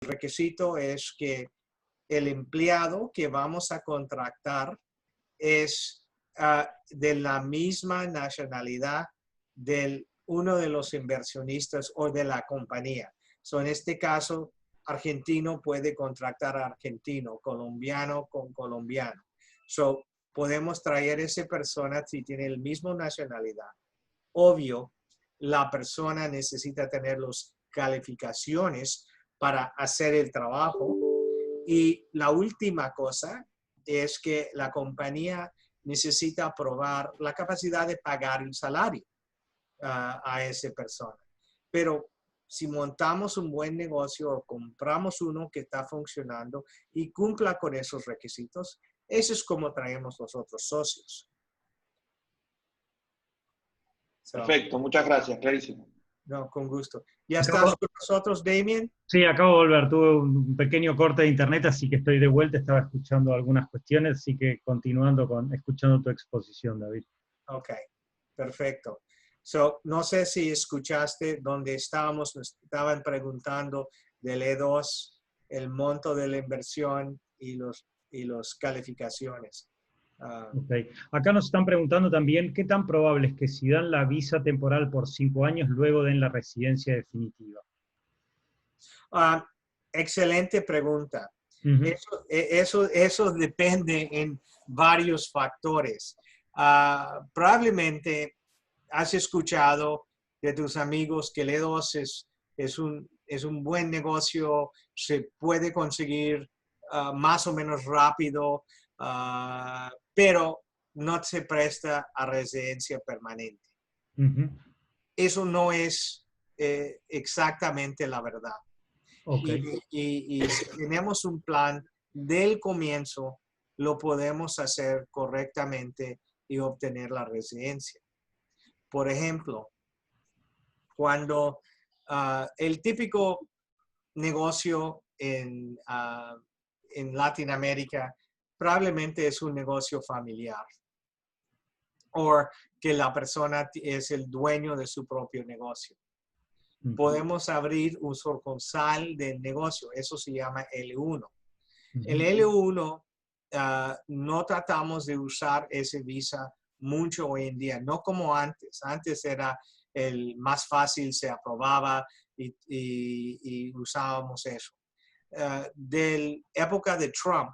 requisito es que el empleado que vamos a contratar es de la misma nacionalidad de uno de los inversionistas o de la compañía. En este caso, argentino puede contratar a argentino, colombiano con colombiano. Podemos traer a esa persona si tiene la misma nacionalidad. Obvio, la persona necesita tener las calificaciones para hacer el trabajo. Y la última cosa es que la compañía necesita probar la capacidad de pagar el salario a esa persona. Pero si montamos un buen negocio o compramos uno que está funcionando y cumpla con esos requisitos, eso es como traemos los otros socios. Perfecto, muchas gracias, clarísimo. No, con gusto. ¿Ya estás con nosotros, Damien? Sí, acabo de volver. Tuve un pequeño corte de internet, así que estoy de vuelta. Estaba escuchando algunas cuestiones, así que continuando escuchando tu exposición, David. Ok, perfecto. No sé si escuchaste donde estábamos, nos estaban preguntando del E2, el monto de la inversión y los calificaciones. Okay. Acá nos están preguntando también qué tan probable es que si dan la visa temporal por 5 años, luego den la residencia definitiva. Excelente pregunta. Eso depende en varios factores. Probablemente has escuchado de tus amigos que el E2 es un buen negocio, se puede conseguir más o menos rápido, pero no se presta a residencia permanente. Eso no es exactamente la verdad. Okay. Y si tenemos un plan del comienzo, lo podemos hacer correctamente y obtener la residencia. Por ejemplo, cuando el típico negocio en Latinoamérica probablemente es un negocio familiar o que la persona es el dueño de su propio negocio. Podemos abrir un sucursal del negocio, eso se llama L1. El L1 no tratamos de usar ese visa mucho hoy en día, no como antes. Antes era el más fácil, se aprobaba y usábamos eso. De la época de Trump,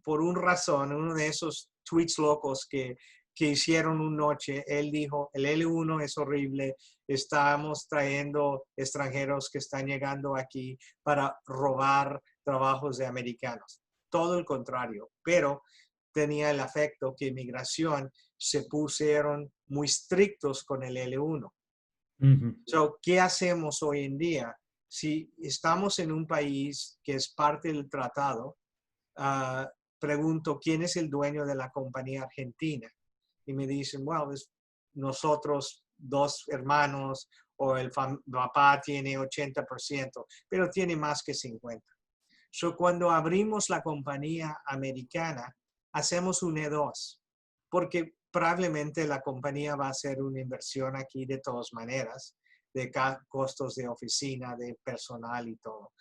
por una razón, uno de esos tweets locos que hicieron una noche, él dijo, el L1 es horrible, estamos trayendo extranjeros que están llegando aquí para robar trabajos de americanos. Todo el contrario, pero tenía el efecto que inmigración se pusieron muy estrictos con el L1. ¿Qué hacemos hoy en día? Si estamos en un país que es parte del tratado, pregunto, ¿quién es el dueño de la compañía argentina? Y me dicen, well, nosotros 2 hermanos o el papá tiene 80%, pero tiene más que 50%. Cuando abrimos la compañía americana, hacemos un E2, porque probablemente la compañía va a hacer una inversión aquí de todas maneras, de costos de oficina, de personal y todo.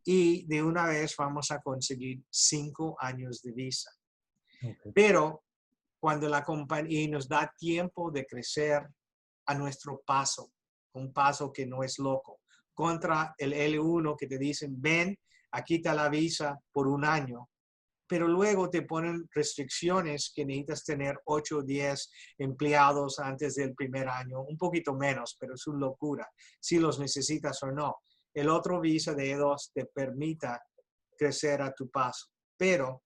Y de una vez vamos a conseguir 5 años de visa. Okay. Pero cuando la compañía nos da tiempo de crecer a nuestro paso, un paso que no es loco, contra el L1 que te dicen, ven, aquí está la visa por 1 año, pero luego te ponen restricciones que necesitas tener 8 o 10 empleados antes del primer año, un poquito menos, pero es una locura, si los necesitas o no. El otro visa de E2 te permita crecer a tu paso. Pero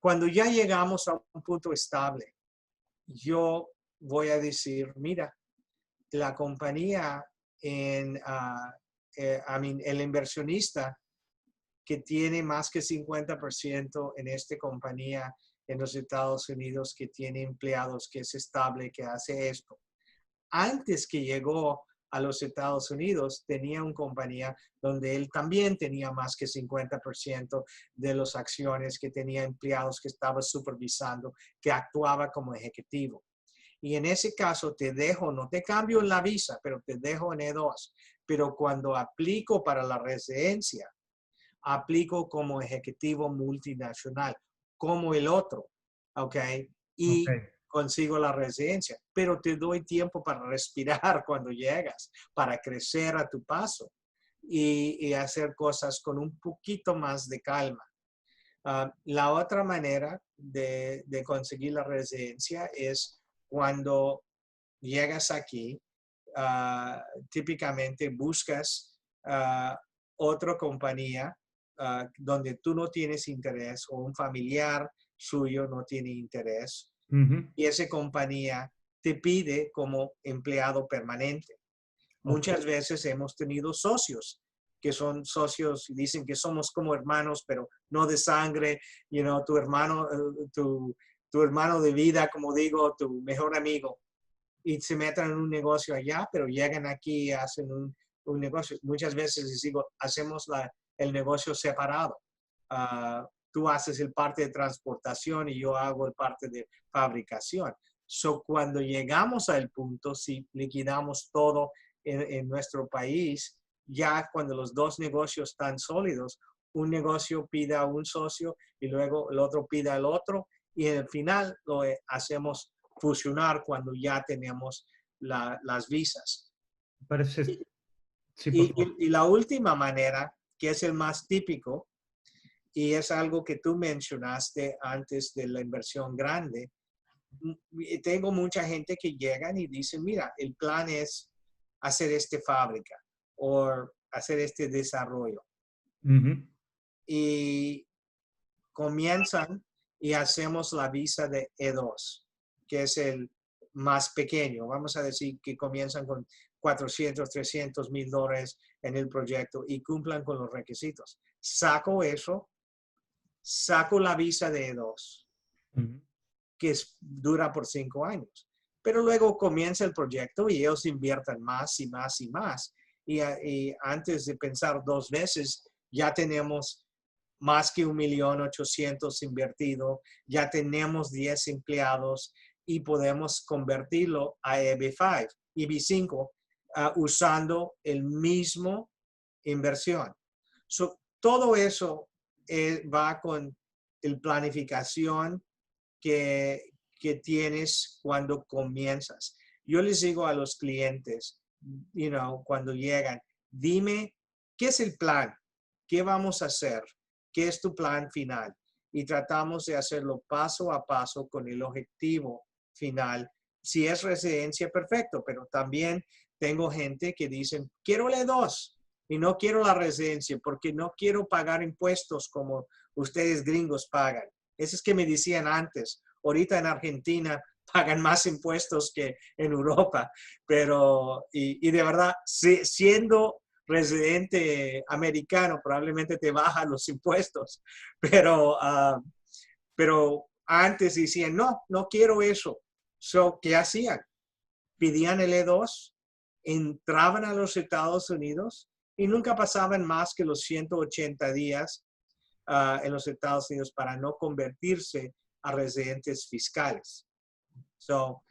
cuando ya llegamos a un punto estable, yo voy a decir, mira, la compañía, el inversionista que tiene más que 50% en esta compañía en los Estados Unidos, que tiene empleados, que es estable, que hace esto. Antes que llegó a los Estados Unidos, tenía una compañía donde él también tenía más que 50% de las acciones, que tenía empleados que estaba supervisando, que actuaba como ejecutivo. Y en ese caso te dejo, no te cambio en la visa, pero te dejo en E2. pero cuando aplico para la residencia, aplico como ejecutivo multinacional, como el otro, ¿ok? Y consigo la residencia, pero te doy tiempo para respirar cuando llegas, para crecer a tu paso y hacer cosas con un poquito más de calma. La otra manera de conseguir la residencia es cuando llegas aquí, típicamente buscas otra compañía donde tú no tienes interés o un familiar suyo no tiene interés y esa compañía te pide como empleado permanente. Muchas veces hemos tenido socios que son socios y dicen que somos como hermanos, pero no de sangre, tu hermano, tu hermano de vida, como digo, tu mejor amigo, y se meten en un negocio allá, pero llegan aquí y hacen un negocio. Muchas veces les digo, hacemos el negocio separado. Tú haces el parte de transportación y yo hago el parte de fabricación. Cuando llegamos al punto, si liquidamos todo en nuestro país, ya cuando los dos negocios están sólidos, un negocio pide a un socio y luego el otro pide al otro y al final lo hacemos fusionar cuando ya tenemos las visas. Parece, sí, y la última manera, que es el más típico, y es algo que tú mencionaste antes de la inversión grande, tengo mucha gente que llegan y dicen, mira, el plan es hacer esta fábrica o hacer este desarrollo. Y comienzan y hacemos la visa de E2, que es el más pequeño. Vamos a decir que comienzan con 400, 300 mil dólares en el proyecto y cumplan con los requisitos. Saco eso, saco la visa de E2, que dura por 5 años. Pero luego comienza el proyecto y ellos invierten más y más y más. Y antes de pensar 2 veces, ya tenemos más que 1.800.000 invertido, ya tenemos 10 empleados y podemos convertirlo a EB5 usando el mismo inversión. Todo eso va con la planificación que tienes cuando comienzas. Yo les digo a los clientes, cuando llegan, dime, ¿qué es el plan? ¿Qué vamos a hacer? ¿Qué es tu plan final? Y tratamos de hacerlo paso a paso con el objetivo final. Si es residencia, perfecto, pero también tengo gente que dicen, quiero la E2 y no quiero la residencia porque no quiero pagar impuestos como ustedes gringos pagan. Eso es que me decían antes. Ahorita en Argentina pagan más impuestos que en Europa, pero, y de verdad, siendo residente americano probablemente te bajan los impuestos, pero antes decían, no quiero eso. ¿Qué hacían? Pedían el E2, entraban a los Estados Unidos y nunca pasaban más que los 180 días en los Estados Unidos para no convertirse a residentes fiscales. Todo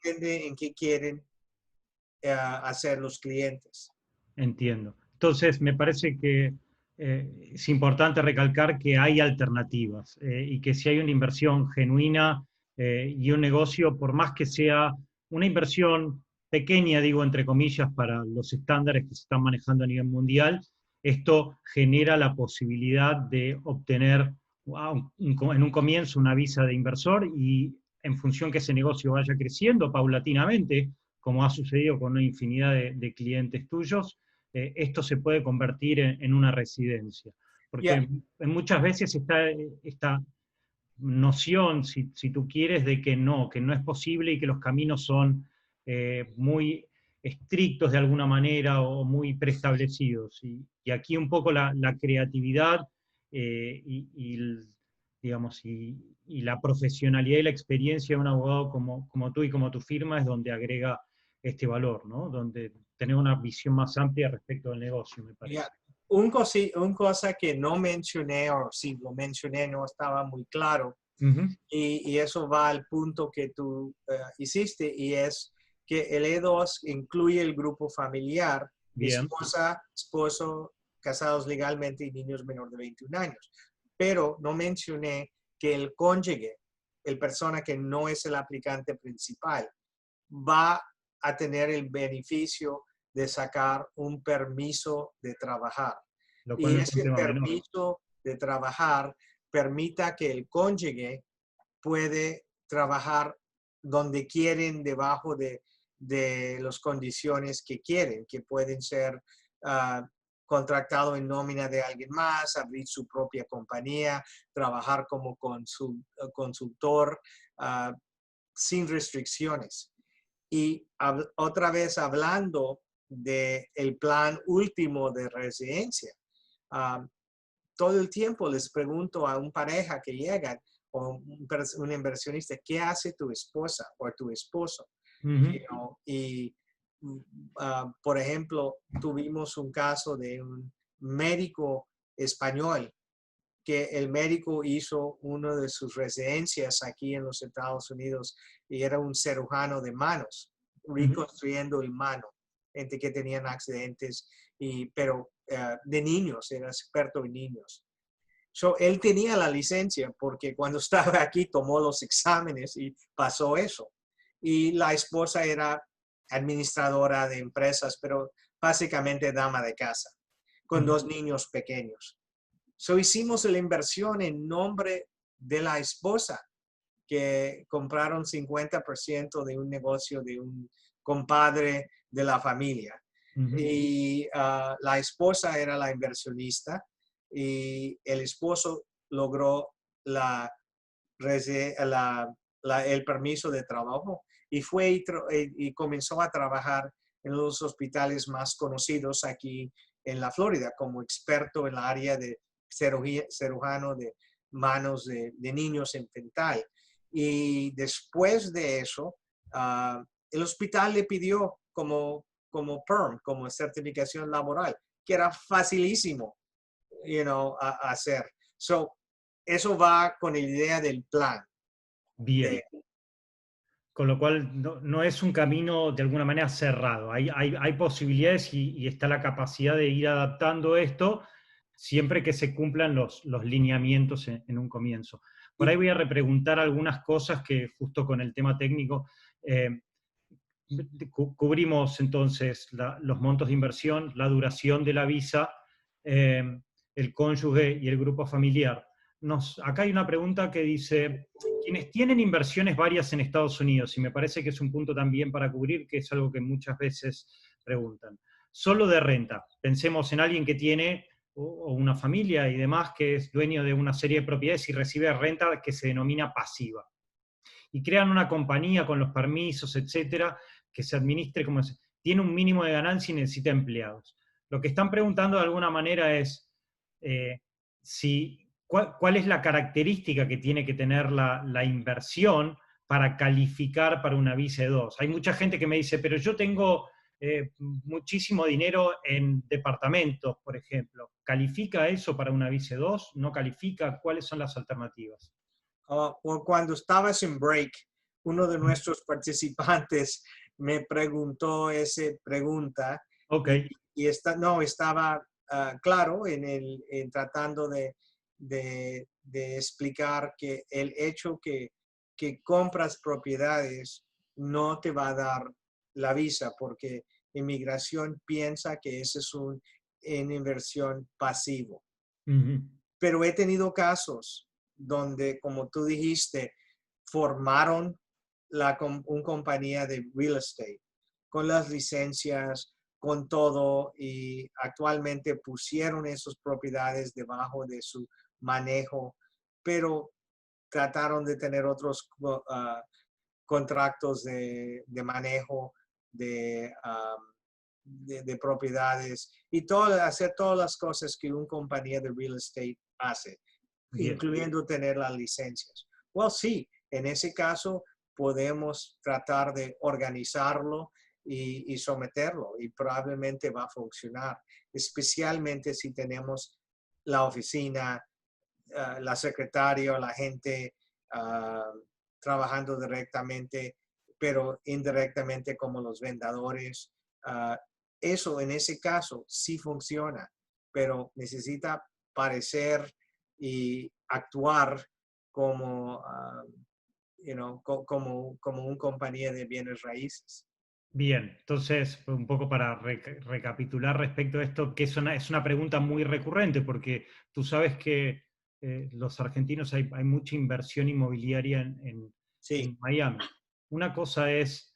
depende en qué quieren hacer los clientes. Entiendo. Entonces, me parece que es importante recalcar que hay alternativas y que si hay una inversión genuina y un negocio, por más que sea una inversión pequeña, digo entre comillas, para los estándares que se están manejando a nivel mundial, esto genera la posibilidad de obtener en un comienzo una visa de inversor y en función que ese negocio vaya creciendo paulatinamente, como ha sucedido con una infinidad de clientes tuyos, esto se puede convertir en una residencia. Porque muchas veces está esta noción, si tú quieres, de que no es posible y que los caminos son muy estrictos de alguna manera o muy preestablecidos. Y aquí un poco la creatividad digamos, y la profesionalidad y la experiencia de un abogado como tú y como tu firma es donde agrega este valor, ¿no? Donde tener una visión más amplia respecto del negocio, me parece. Un cosa que no mencioné, o si lo mencioné no estaba muy claro, y eso va al punto que tú hiciste, y es que el E2 incluye el grupo familiar Bien. Esposa, esposo, casados legalmente y niños menores de 21 años. Pero no mencioné que el cónyuge, el persona que no es el aplicante principal, va a tener el beneficio de sacar un permiso de trabajar. Lo cual Y no es un ese tema menor. permiso de trabajar permita que el cónyuge puede trabajar donde quieren, debajo de las condiciones que quieren, que pueden ser contratado en nómina de alguien más, abrir su propia compañía, trabajar como consultor sin restricciones. Y otra vez hablando del plan último de residencia, todo el tiempo les pregunto a una pareja que llegan o un inversionista, ¿qué hace tu esposa o tu esposo? Y, por ejemplo, tuvimos un caso de un médico español que el médico hizo una de sus residencias aquí en los Estados Unidos y era un cirujano de manos, reconstruyendo el mano, gente que tenían accidentes, pero de niños, era experto en niños. So, él tenía la licencia porque cuando estaba aquí tomó los exámenes y pasó eso. Y la esposa era administradora de empresas, pero básicamente dama de casa, con dos niños pequeños. So, hicimos la inversión en nombre de la esposa, que compraron 50% de un negocio de un compadre de la familia. Y la esposa era la inversionista y el esposo logró el permiso de trabajo y fue y comenzó a trabajar en los hospitales más conocidos aquí en la Florida como experto en la área de cirujano de manos de niños infantile. Y después de eso, el hospital le pidió como PERM, como certificación laboral, que era facilísimo, hacer. So, eso va con la idea del plan. Bien. Con lo cual no es un camino de alguna manera cerrado. Hay posibilidades y está la capacidad de ir adaptando esto siempre que se cumplan los lineamientos en un comienzo. Por ahí voy a repreguntar algunas cosas que justo con el tema técnico cubrimos entonces los montos de inversión, la duración de la visa, el cónyuge y el grupo familiar. Acá hay una pregunta que dice, quienes tienen inversiones varias en Estados Unidos, y me parece que es un punto también para cubrir, que es algo que muchas veces preguntan, solo de renta. Pensemos en alguien que tiene o una familia y demás que es dueño de una serie de propiedades y recibe renta que se denomina pasiva. Y crean una compañía con los permisos, etcétera, que se administre como tiene un mínimo de ganancia y necesita empleados. Lo que están preguntando de alguna manera es cuál es la característica que tiene que tener la inversión para calificar para una visa 2. Hay mucha gente que me dice, pero yo tengo muchísimo dinero en departamentos, por ejemplo. ¿Califica eso para una visa 2? ¿No califica? ¿Cuáles son las alternativas? Cuando estabas en break, uno de nuestros participantes me preguntó esa pregunta. Okay. Y estaba claro en tratando de explicar que el hecho que compras propiedades no te va a dar la visa porque inmigración piensa que ese es una inversión pasivo. Pero he tenido casos donde, como tú dijiste, formaron una compañía de real estate con las licencias, con todo, y actualmente pusieron esas propiedades debajo de su manejo, pero trataron de tener otros contratos de manejo de propiedades y hacer todas las cosas que una compañía de real estate hace, incluyendo tener las licencias. Sí, en ese caso podemos tratar de organizarlo y someterlo y probablemente va a funcionar, especialmente si tenemos la oficina, la secretaria o la gente trabajando directamente, pero indirectamente como los vendedores. eso en ese caso sí funciona, pero necesita parecer y actuar como, como una compañía de bienes raíces. Bien, entonces, un poco para recapitular respecto a esto, que es una pregunta muy recurrente, porque tú sabes que los argentinos hay mucha inversión inmobiliaria en Sí, Miami. Una cosa es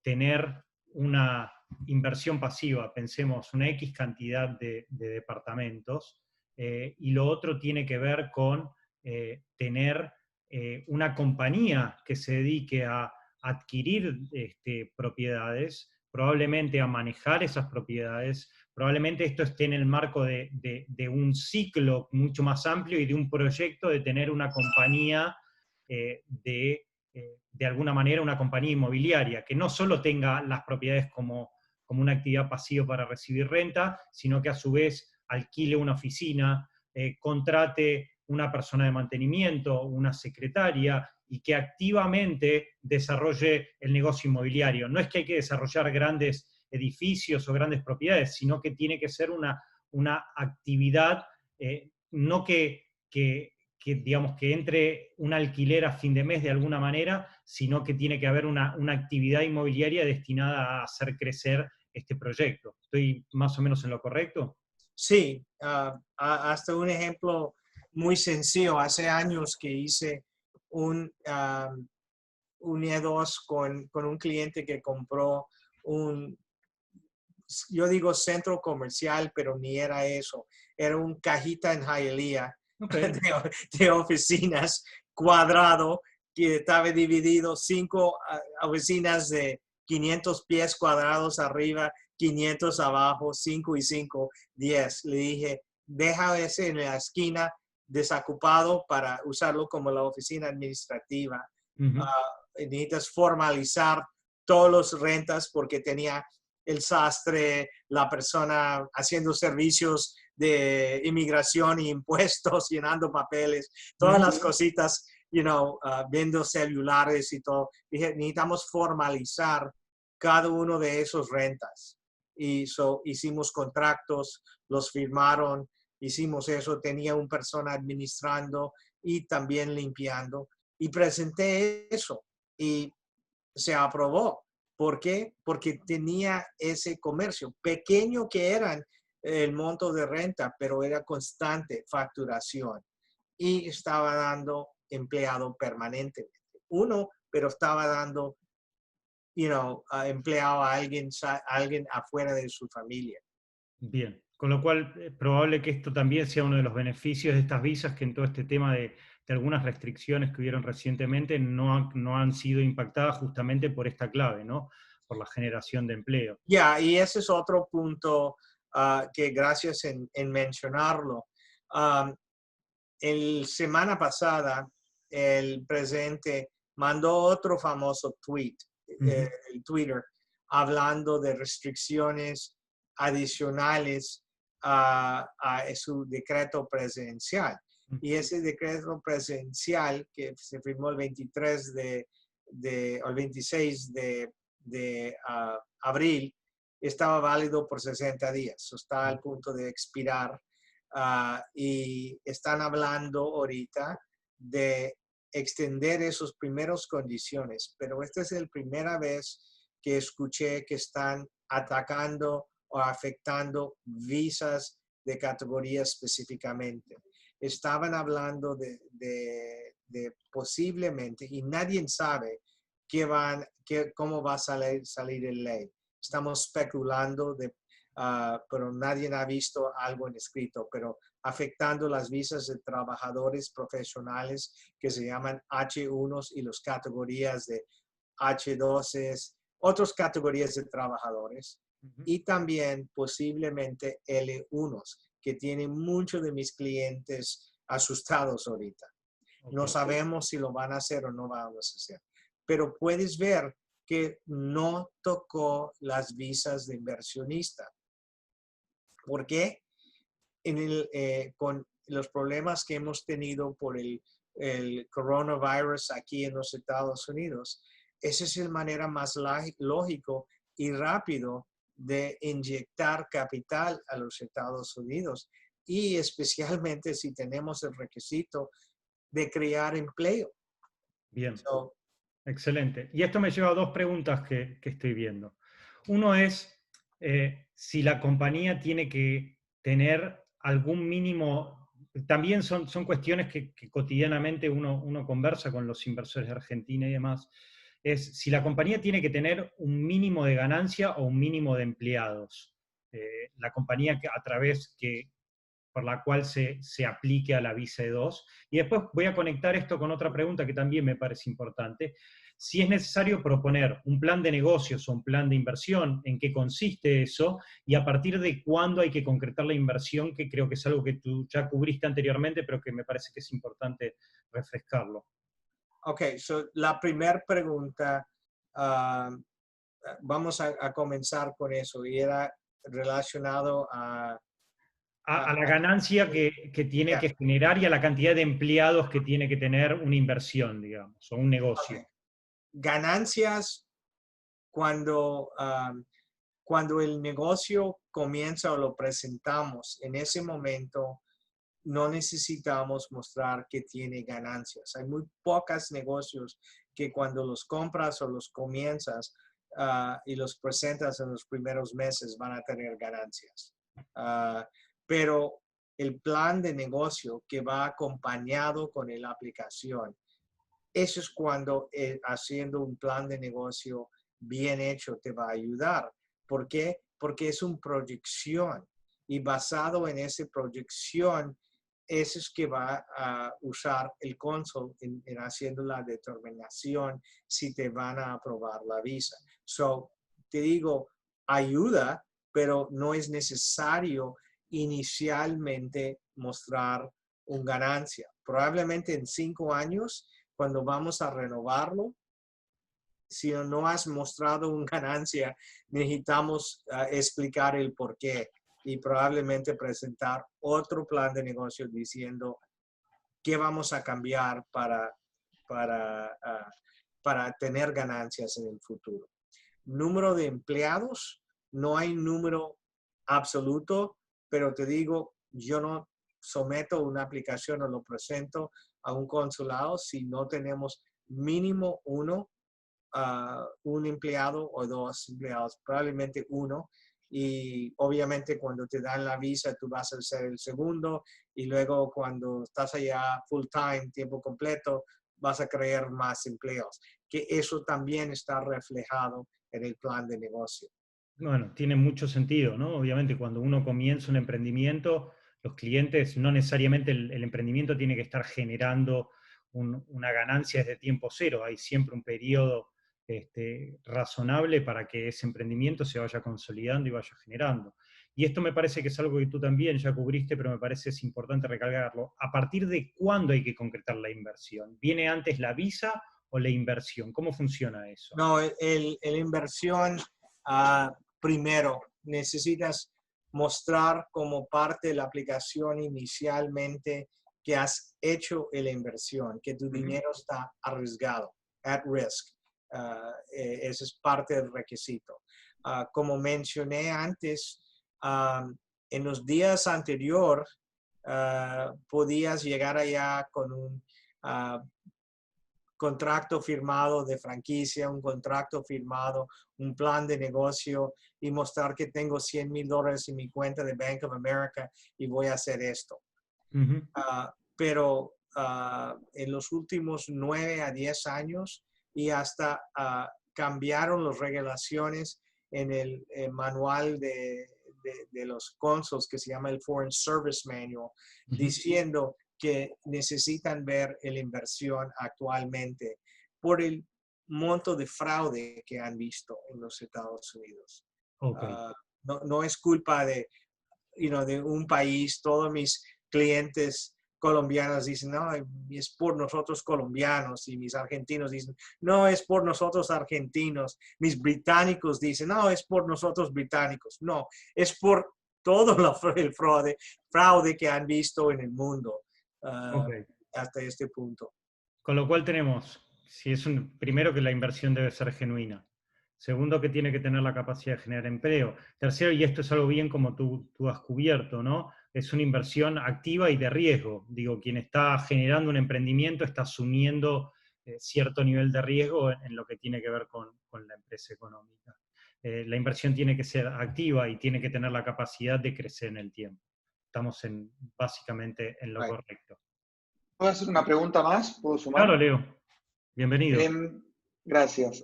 tener una inversión pasiva, pensemos, una X cantidad de departamentos, y lo otro tiene que ver con tener una compañía que se dedique a adquirir propiedades, probablemente a manejar esas propiedades, probablemente esto esté en el marco de un ciclo mucho más amplio y de un proyecto de tener una compañía de alguna manera una compañía inmobiliaria, que no solo tenga las propiedades como una actividad pasiva para recibir renta, sino que a su vez alquile una oficina, contrate una persona de mantenimiento, una secretaria, y que activamente desarrolle el negocio inmobiliario. No es que hay que desarrollar grandes edificios o grandes propiedades, sino que tiene que ser una actividad, no digamos, que entre un alquiler a fin de mes de alguna manera, sino que tiene que haber una actividad inmobiliaria destinada a hacer crecer este proyecto. ¿Estoy más o menos en lo correcto? sí, hasta un ejemplo muy sencillo. Hace años que hice un E2 con un cliente que compró yo digo centro comercial, pero ni era eso. Era un cajita en Hialeah Okay. de oficinas cuadrado que estaba dividido 5 oficinas de 500 pies cuadrados arriba, 500 abajo, 5 y 5, 10. Le dije, deja ese en la esquina desocupado para usarlo como la oficina administrativa. Uh-huh. Necesitas formalizar todas las rentas porque tenía el sastre, la persona haciendo servicios de inmigración y impuestos, llenando papeles, todas las cositas, viendo celulares y todo. Dije, necesitamos formalizar cada uno de esos rentas. Y hicimos contratos, los firmaron, hicimos eso, tenía una persona administrando y también limpiando. Y presenté eso y se aprobó. ¿Por qué? Porque tenía ese comercio, pequeño que eran el monto de renta, pero era constante facturación y estaba dando empleado permanentemente. Uno, pero estaba dando, empleado a alguien afuera de su familia. Bien, con lo cual es probable que esto también sea uno de los beneficios de estas visas, que en todo este tema de algunas restricciones que hubieron recientemente no han sido impactadas justamente por esta clave, ¿no? Por la generación de empleo. Ya, y ese es otro punto que gracias en mencionarlo. El semana pasada, el presidente mandó otro famoso tweet, el Twitter, hablando de restricciones adicionales a su decreto presidencial. Y ese decreto presidencial que se firmó el 23 o el 26 de abril estaba válido por 60 días. Está al punto de expirar. Y están hablando ahorita de extender esas primeras condiciones, pero esta es la primera vez que escuché que están atacando o afectando visas de categoría específicamente. Estaban hablando de posiblemente, y nadie sabe cómo va a salir el ley. Estamos especulando pero nadie ha visto algo en escrito, pero afectando las visas de trabajadores profesionales que se llaman H1 y las categorías de H2, otras categorías de trabajadores, y también posiblemente L1, que tienen muchos de mis clientes asustados ahorita. Okay. No sabemos si lo van a hacer o no vamos a hacer, pero puedes ver que no tocó las visas de inversionista. ¿Por qué? Con los problemas que hemos tenido por el coronavirus aquí en los Estados Unidos, esa es la manera más lógico y rápido de inyectar capital a los Estados Unidos y especialmente si tenemos el requisito de crear empleo. Bien, excelente. Y esto me lleva a dos preguntas que estoy viendo. Uno es si la compañía tiene que tener algún mínimo, también son cuestiones que cotidianamente uno conversa con los inversores de Argentina y demás, es si la compañía tiene que tener un mínimo de ganancia o un mínimo de empleados. La compañía a través por la cual se aplique a la visa E2. Y después voy a conectar esto con otra pregunta que también me parece importante. Si es necesario proponer un plan de negocios o un plan de inversión, ¿en qué consiste eso? Y a partir de cuándo hay que concretar la inversión, que creo que es algo que tú ya cubriste anteriormente, pero que me parece que es importante refrescarlo. Ok, la primera pregunta, vamos a comenzar con eso, y era relacionado a la ganancia que tiene que generar y a la cantidad de empleados que tiene que tener una inversión, digamos, o un negocio. Okay. Ganancias cuando el negocio comienza o lo presentamos, en ese momento no necesitamos mostrar que tiene ganancias. Hay muy pocos negocios que cuando los compras o los comienzas y los presentas en los primeros meses van a tener ganancias. Pero el plan de negocio que va acompañado con la aplicación, eso es cuando haciendo un plan de negocio bien hecho te va a ayudar. ¿Por qué? Porque es una proyección y basado en esa proyección, eso es que va a usar el cónsul en haciendo la determinación si te van a aprobar la visa. Te digo, ayuda, pero no es necesario inicialmente mostrar una ganancia. Probablemente en 5 años, cuando vamos a renovarlo, si no has mostrado una ganancia, necesitamos explicar el por qué y probablemente presentar otro plan de negocio diciendo qué vamos a cambiar para tener ganancias en el futuro. Número de empleados, no hay número absoluto, pero te digo, yo no someto una aplicación o lo presento a un consulado si no tenemos mínimo un empleado o 2 empleados, probablemente 1. Y obviamente cuando te dan la visa tú vas a ser el segundo y luego cuando estás allá full time, tiempo completo, vas a crear más empleos. Que eso también está reflejado en el plan de negocio. Bueno, tiene mucho sentido, ¿no? Obviamente cuando uno comienza un emprendimiento, los clientes, no necesariamente el emprendimiento tiene que estar generando una ganancia desde tiempo cero, hay siempre un periodo razonable para que ese emprendimiento se vaya consolidando y vaya generando. Y esto me parece que es algo que tú también ya cubriste, pero me parece es importante recalcarlo. ¿A partir de cuándo hay que concretar la inversión? ¿Viene antes la visa o la inversión? ¿Cómo funciona eso? No, la inversión, primero, necesitas mostrar como parte de la aplicación inicialmente que has hecho la inversión, que tu dinero está arriesgado, at risk. Ese es parte del requisito. Como mencioné antes, en los días anteriores podías llegar allá con un contrato firmado de franquicia, un contrato firmado, un plan de negocio y mostrar que tengo $100,000 en mi cuenta de Bank of America y voy a hacer esto. Pero en los últimos 9 a 10 años y hasta cambiaron las regulaciones en el manual de los cónsules que se llama el Foreign Service Manual, diciendo que necesitan ver la inversión actualmente por el monto de fraude que han visto en los Estados Unidos. Okay. No es culpa de un país. Todos mis clientes colombianos dicen, no, es por nosotros colombianos, y mis argentinos dicen, no, es por nosotros argentinos. Mis británicos dicen, no, es por nosotros británicos. No, es por todo el fraude que han visto en el mundo hasta este punto. Con lo cual tenemos, primero que la inversión debe ser genuina. Segundo, que tiene que tener la capacidad de generar empleo. Tercero, y esto es algo bien como tú has cubierto, ¿no? Es una inversión activa y de riesgo. Digo, quien está generando un emprendimiento está asumiendo cierto nivel de riesgo en lo que tiene que ver con la empresa económica. La inversión tiene que ser activa y tiene que tener la capacidad de crecer en el tiempo. Estamos básicamente en lo correcto. ¿Puedo hacer una pregunta más? ¿Puedo sumar? Claro, Leo. Bienvenido. Gracias.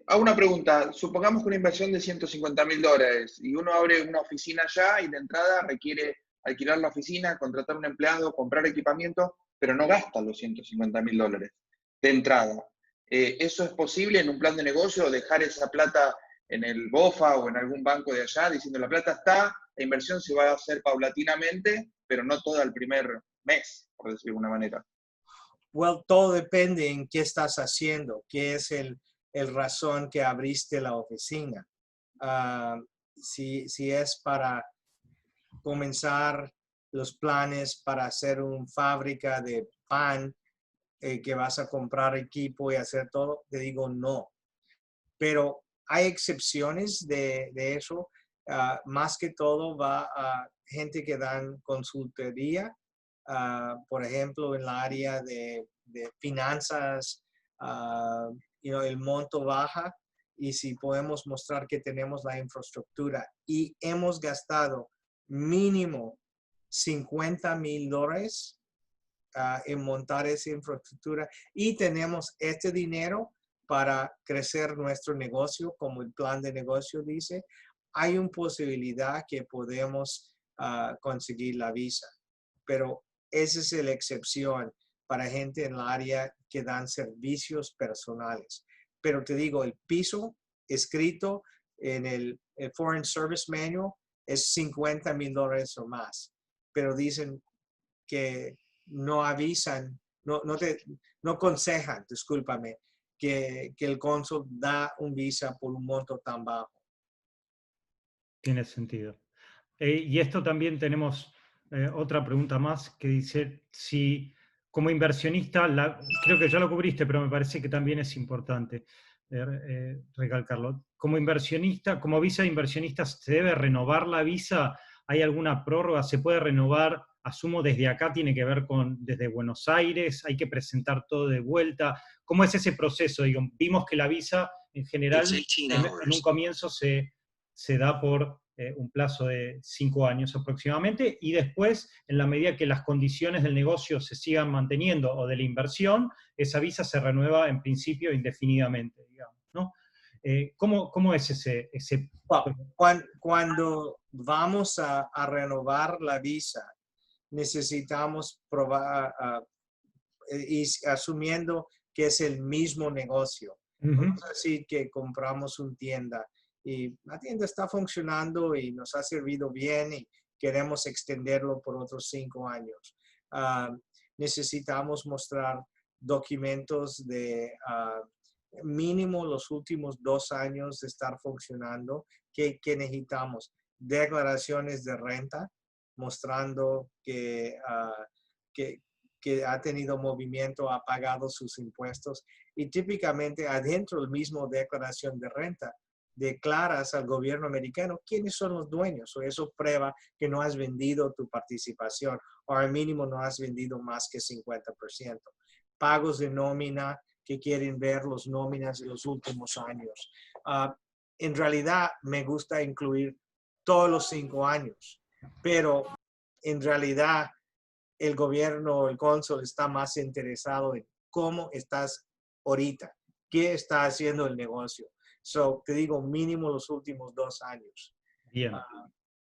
Hago una pregunta. Supongamos que una inversión de $150.000 y uno abre una oficina allá y de entrada requiere alquilar la oficina, contratar un empleado, comprar equipamiento, pero no gasta los $150.000 de entrada. ¿Eso es posible en un plan de negocio o dejar esa plata en el BOFA o en algún banco de allá diciendo la plata está, la inversión se va a hacer paulatinamente, pero no toda el primer mes, por decirlo de alguna manera? Well, todo depende en qué estás haciendo, qué es el razón que abriste la oficina. Si es para comenzar los planes para hacer una fábrica de pan, que vas a comprar equipo y hacer todo, te digo no. Pero hay excepciones de eso. Más que todo va a gente que dan consultoría, por ejemplo, en la área de finanzas, el monto baja, y si podemos mostrar que tenemos la infraestructura y hemos gastado mínimo $50,000 en montar esa infraestructura y tenemos este dinero para crecer nuestro negocio, como el plan de negocio dice, hay una posibilidad que podemos conseguir la visa. Pero esa es la excepción para gente en el área que dan servicios personales. Pero te digo, el piso escrito en el Foreign Service Manual es $50,000 o más. Pero dicen que no avisan, no aconsejan, discúlpame, que el cónsul da un visa por un monto tan bajo. Tiene sentido. Y esto también tenemos otra pregunta más que dice, si como inversionista, creo que ya lo cubriste, pero me parece que también es importante recalcarlo. Como inversionista, como visa de inversionista, ¿se debe renovar la visa? ¿Hay alguna prórroga? ¿Se puede renovar? Asumo desde acá tiene que ver con desde Buenos Aires, hay que presentar todo de vuelta. ¿Cómo es ese proceso? Digo, vimos que la visa en general en un comienzo se da por un plazo de 5 años aproximadamente, y después, en la medida que las condiciones del negocio se sigan manteniendo o de la inversión, esa visa se renueva en principio indefinidamente, digamos, ¿no? ¿Cómo es ese? Cuando vamos a renovar la visa, necesitamos probar, y asumiendo que es el mismo negocio. Vamos a decir que compramos una tienda y la tienda está funcionando y nos ha servido bien y queremos extenderlo por otros 5 años. Necesitamos mostrar documentos de mínimo los últimos 2 años de estar funcionando. ¿Qué necesitamos? Declaraciones de renta mostrando que ha tenido movimiento, ha pagado sus impuestos, y típicamente adentro del mismo declaración de renta declaras al gobierno americano quiénes son los dueños, o eso prueba que no has vendido tu participación o al mínimo no has vendido más que 50%. Pagos de nómina, que quieren ver los nóminas de los últimos años. En realidad me gusta incluir todos los 5 años, pero en realidad el gobierno, el cónsul está más interesado en cómo estás ahorita, qué está haciendo el negocio. Te digo, mínimo los últimos 2 años. Bien.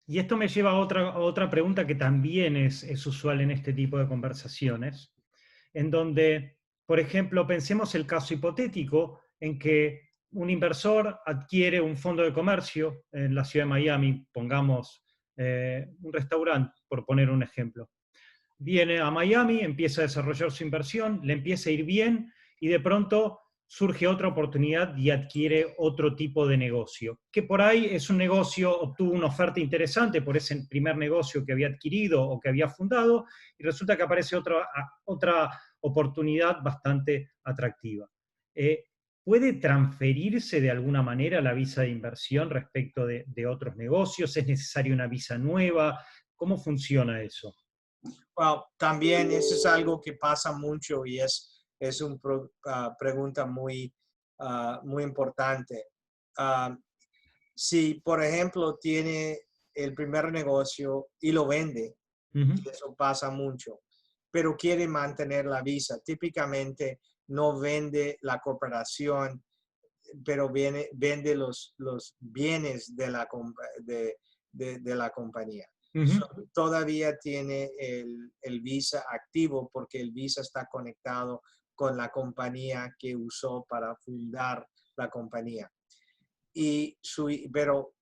Y esto me lleva a otra pregunta que también es usual en este tipo de conversaciones, en donde, por ejemplo, pensemos el caso hipotético en que un inversor adquiere un fondo de comercio en la ciudad de Miami, pongamos un restaurante, por poner un ejemplo. Viene a Miami, empieza a desarrollar su inversión, le empieza a ir bien y de pronto surge otra oportunidad y adquiere otro tipo de negocio, que por ahí es un negocio, obtuvo una oferta interesante por ese primer negocio que había adquirido o que había fundado, y resulta que aparece otra oportunidad bastante atractiva. ¿puede transferirse de alguna manera la visa de inversión respecto de otros negocios? ¿Es necesaria una visa nueva? ¿Cómo funciona eso? Well, también eso es algo que pasa mucho y es una pregunta muy importante. Ah, si, por ejemplo, tiene el primer negocio y lo vende, Ujú, y eso pasa mucho, pero quiere mantener la visa, típicamente no vende la corporación, pero vende los bienes de de la compañía. ujú. So, todavía tiene el visa activo porque el visa está conectado con la compañía que usó para fundar la compañía. Pero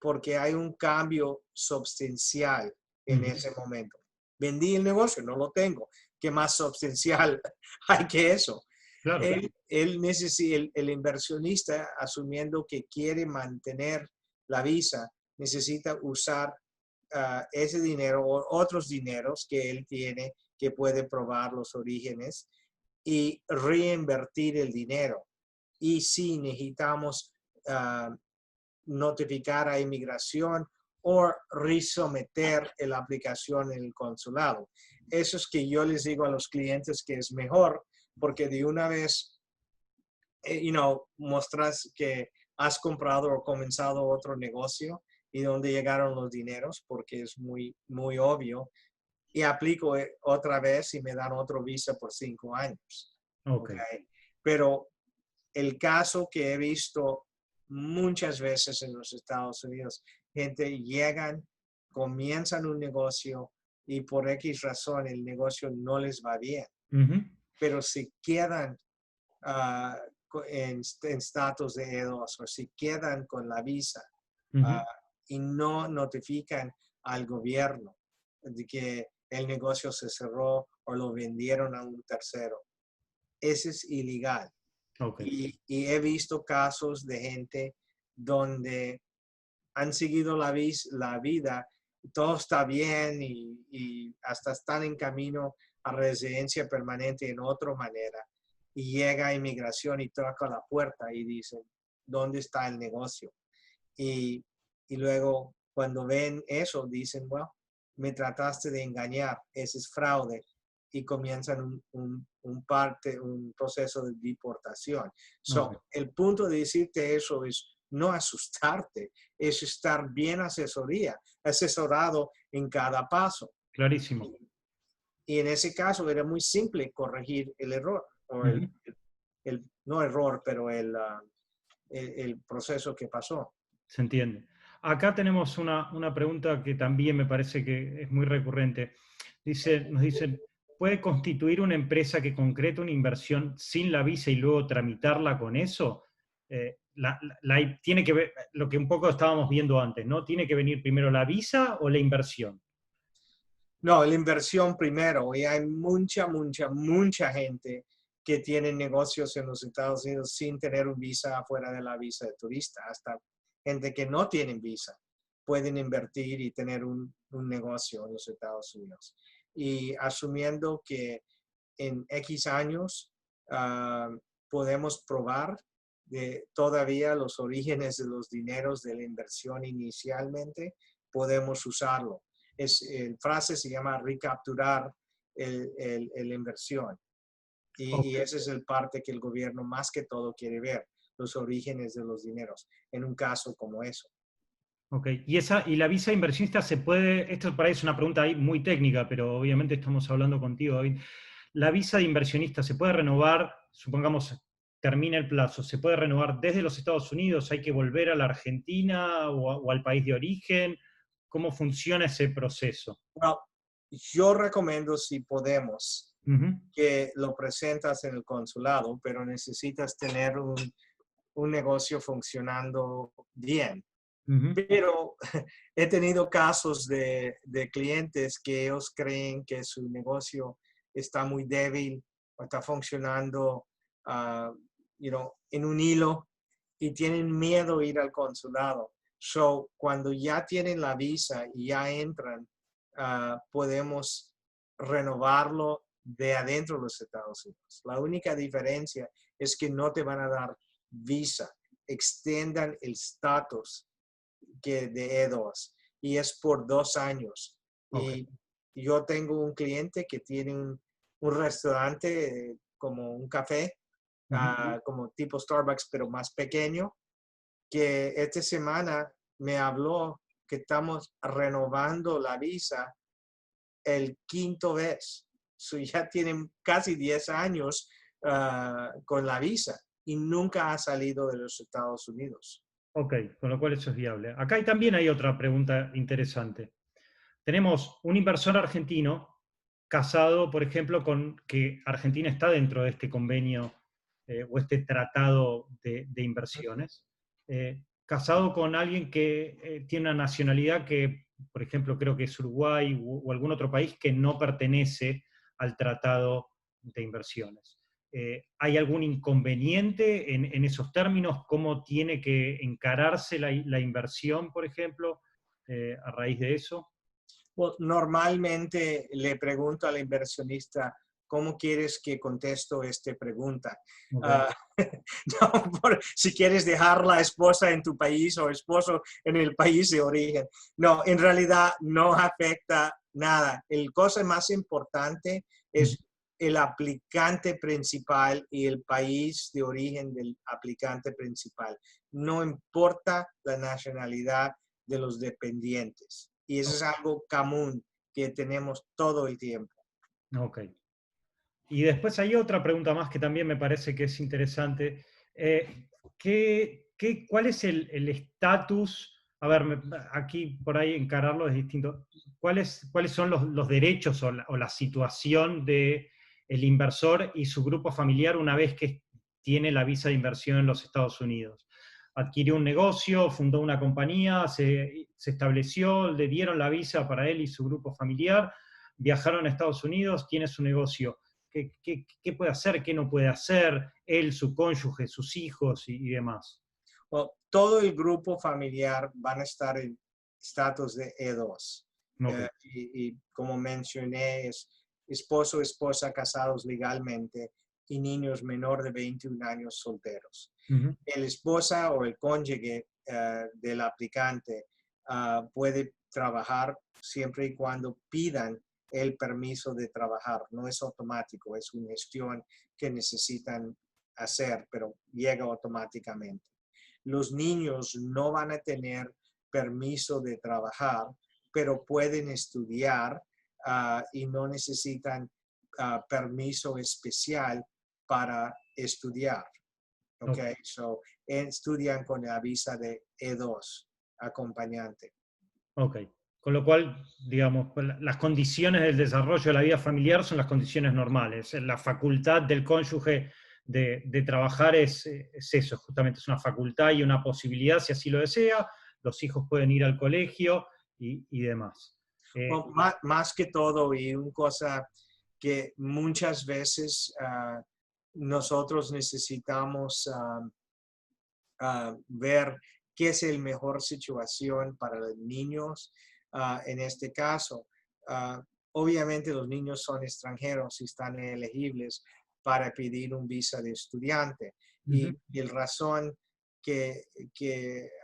porque hay un cambio sustancial en Ujú. ese momento. Vendí el negocio, no lo tengo. ¿Qué más sustancial hay que eso? Claro. Él necesita, el inversionista, asumiendo que quiere mantener la visa, necesita usar ese dinero o otros dineros que él tiene que puede probar los orígenes y reinvertir el dinero. Y si necesitamos uh, notificar a inmigración o resometer la aplicación en el consulado. Eso es que yo les digo a los clientes que es mejor porque de una vez, mostras que has comprado o comenzado otro negocio y dónde llegaron los dineros porque es muy obvio y aplico otra vez y me dan otro visa por 5 años. Ok. Okay. Pero el caso que he visto muchas veces en los Estados Unidos, gente llegan, comienzan un negocio y por X razón el negocio no les va bien, Ujú. pero se quedan uh, en estatus de E2 o se quedan con la visa Ujú. uh, y no notifican al gobierno de que el negocio se cerró o lo vendieron a un tercero. Ese es ilegal. Ok. Y he visto casos de gente donde han seguido la vida, todo está bien y hasta están en camino a residencia permanente en otra manera. Y llega a inmigración y toca la puerta y dicen, ¿dónde está el negocio? Y, y luego cuando ven eso dicen, bueno, me trataste de engañar, ese es fraude y comienzan un proceso de deportación. Ok. El punto de decirte eso es no asustarte, es estar bien asesorado en cada paso. Clarísimo. Y en ese caso era muy simple corregir el error, o Ujú. no error, pero el proceso que pasó. Se entiende. Acá tenemos una pregunta que también me parece que es muy recurrente. Nos dicen, ¿puede constituir una empresa que concrete una inversión sin la visa y luego tramitarla con eso? Tiene que ver, lo que un poco estábamos viendo antes, ¿no? ¿Tiene que venir primero la visa o la inversión? No, la inversión primero. Y hay mucha gente que tiene negocios en los Estados Unidos sin tener un visa fuera de la visa de turista. Hasta gente que no tienen visa pueden invertir y tener un negocio en los Estados Unidos. Y asumiendo que en X años podemos probar todavía los orígenes de los dineros de la inversión inicialmente, podemos usarlo. El frase se llama recapturar la inversión. Y Ok. ese es el parte que el gobierno más que todo quiere ver, los orígenes de los dineros, en un caso como eso. Ok, y la visa inversionista se puede, esto parece una pregunta ahí muy técnica, pero obviamente estamos hablando contigo, David. ¿La visa de inversionista se puede renovar, supongamos, termina el plazo, se puede renovar desde los Estados Unidos? ¿Hay que volver a la Argentina o al país de origen? ¿Cómo funciona ese proceso? Bueno, yo recomiendo si podemos Ujú, que lo presentas en el consulado, pero necesitas tener un negocio funcionando bien. ujú. Pero he tenido casos de clientes que ellos creen que su negocio está muy débil o está funcionando en un hilo y tienen miedo de ir al consulado. So, cuando ya tienen la visa y ya entran, podemos renovarlo de adentro de los Estados Unidos. La única diferencia es que no te van a dar visa, extiendan el estatus de E2 y es por 2 años. Okay. Y yo tengo un cliente que tiene un restaurante como un café, como tipo Starbucks, pero más pequeño, que esta semana me habló que estamos renovando la visa el 5º vez. So ya tienen casi 10 años con la visa y nunca ha salido de los Estados Unidos. Ok, con lo cual eso es viable. Acá también hay otra pregunta interesante. Tenemos un inversor argentino casado, por ejemplo, con que Argentina está dentro de este convenio o este tratado de inversiones, casado con alguien que tiene una nacionalidad que, por ejemplo, creo que es Uruguay o algún otro país que no pertenece al tratado de inversiones. ¿Hay algún inconveniente en esos términos? ¿Cómo tiene que encararse la inversión, por ejemplo, a raíz de eso? Well, normalmente le pregunto al inversionista, ¿cómo quieres que contesto esta pregunta? Okay. No, si quieres dejar la esposa en tu país o esposo en el país de origen. No, en realidad no afecta nada. El cosa más importante es el aplicante principal y el país de origen del aplicante principal. No importa la nacionalidad de los dependientes. Y eso es algo común que tenemos todo el tiempo. Ok. Y después hay otra pregunta más que también me parece que es interesante. ¿Cuál es el estatus? A ver, aquí por ahí encararlo es distinto. ¿Cuáles son los derechos o la situación del inversor y su grupo familiar una vez que tiene la visa de inversión en los Estados Unidos? Adquirió un negocio, fundó una compañía, se estableció, le dieron la visa para él y su grupo familiar, viajaron a Estados Unidos, tiene su negocio. ¿Qué puede hacer? ¿Qué no puede hacer? Él, su cónyuge, sus hijos y demás. Well, todo el grupo familiar van a estar en estatus de E2. Okay. Y como mencioné, es esposo, esposa casados legalmente y niños menor de 21 años solteros. El esposa o el cónyuge del aplicante puede trabajar siempre y cuando pidan el permiso de trabajar. No es automático, es una gestión que necesitan hacer, pero llega automáticamente. Los niños no van a tener permiso de trabajar, pero pueden estudiar y no necesitan permiso especial para estudiar. Okay, so estudian con la visa de E2, acompañante. Ok, con lo cual, digamos, las condiciones del desarrollo de la vida familiar son las condiciones normales. La facultad del cónyuge de trabajar es eso, justamente es una facultad y una posibilidad si así lo desea. Los hijos pueden ir al colegio y demás. Well, más que todo, y una cosa que muchas veces nosotros necesitamos ver qué es la mejor situación para los niños en este caso. Obviamente los niños son extranjeros y están elegibles para pedir un visa de estudiante. Y la razón que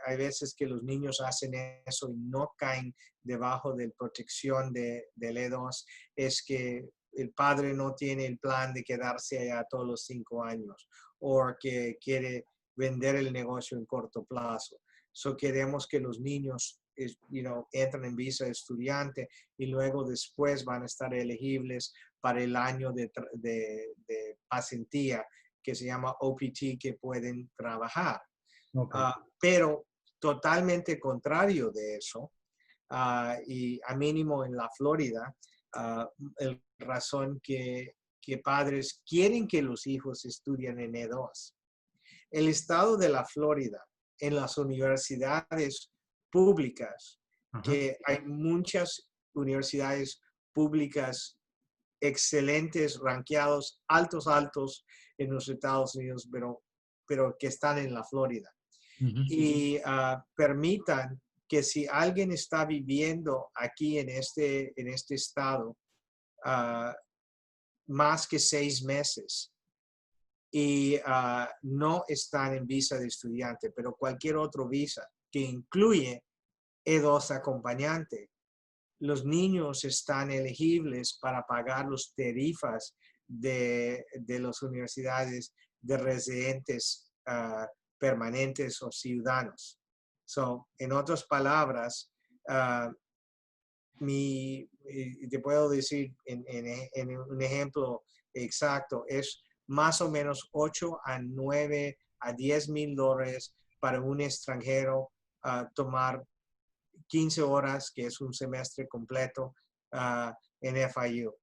hay veces que los niños hacen eso y no caen debajo de la protección del E2 es que el padre no tiene el plan de quedarse allá todos los 5 años o que quiere vender el negocio en corto plazo. So queremos que los niños entren en visa de estudiante y luego después van a estar elegibles para el año de pasantía que se llama OPT, que pueden trabajar. Okay. Pero totalmente contrario de eso, y a mínimo en la Florida, la razón que padres quieren que los hijos estudien en E2. El estado de la Florida, en las universidades públicas, que hay muchas universidades públicas excelentes, rankeados, altos en los Estados Unidos, pero que están en la Florida. Y permitan que si alguien está viviendo aquí en este estado más que 6 meses, y no están en visa de estudiante, pero cualquier otro visa que incluye E2 acompañante. Los niños están elegibles para pagar las tarifas de las universidades de residentes permanentes o ciudadanos. So, en otras palabras, te puedo decir en un ejemplo exacto, es más o menos 8 a 9 a 10 mil dólares para un extranjero tomar 15 horas, que es un semestre completo en FIU.